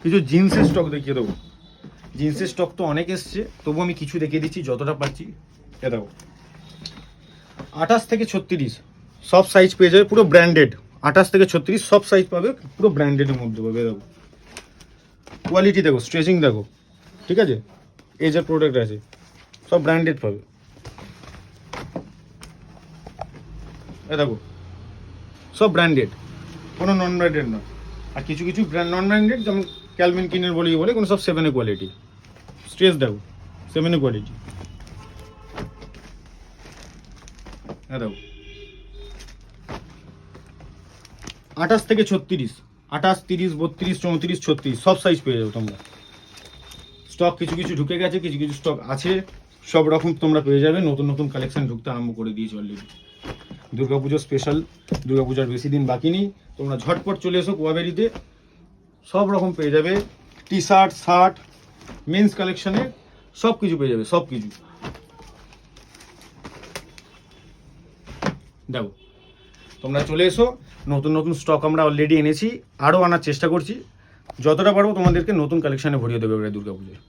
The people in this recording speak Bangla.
কিছু জিন্সের স্টক দেখিয়ে দেবো। জিন্সের স্টক তো অনেক এসছে, তবু আমি কিছু দেখিয়ে দিচ্ছি যতটা পাচ্ছি। এ দেখো 28 থেকে 36 সব সাইজ পেয়ে যাবে, পুরো ব্র্যান্ডেড। 28 থেকে 36 সব সাইজ পাবে, পুরো ব্র্যান্ডেডের মধ্যে পাবে। দেখো কোয়ালিটি দেখো, স্ট্রেচিং দেখো, ঠিক আছে, এই যে প্রোডাক্ট আছে সব ব্র্যান্ডেড পাবে। এ দেখো সব ব্র্যান্ডেড, কোনো নন ব্র্যান্ডেড নয়। আর কিছু কিছু নন ব্র্যান্ডেড যেমন ক্যালভিন কিনের বলে কোনো সব 7 কোয়ালিটি। স্ট্রেচ দেখো 7 কোয়ালিটি। হ্যাঁ দেখো 28 থেকে 36, 28, 30, 32, 34, 36 সব সাইজ পেয়ে যাবে তোমরা। স্টক কিছু কিছু ঢুকে গেছে, কিছু কিছু স্টক আছে, সব রকম তোমরা পেয়ে যাবে। নতুন নতুন কালেকশন ঢুকতে আরম্ভ করে দিয়েছে অলরেডি। দুর্গাপুজো স্পেশাল, দুর্গাপূজার বেশি দিন বাকি নেই, তোমরা ঝটপট চলে এসো কোয়াবেরিতে। সব রকম পেয়ে যাবে, টি শার্ট, শার্ট, মেন্স কালেকশনে সব কিছু পেয়ে যাবে, সব কিছু। দেখো তোমরা চলে এসো, নতুন নতুন স্টক আমরা অলরেডি এনেছি, আরও আনার চেষ্টা করছি। যতটা পারবো তোমাদেরকে নতুন কালেকশানে ভরিয়ে দেবে এবারে দুর্গাপুজোয়।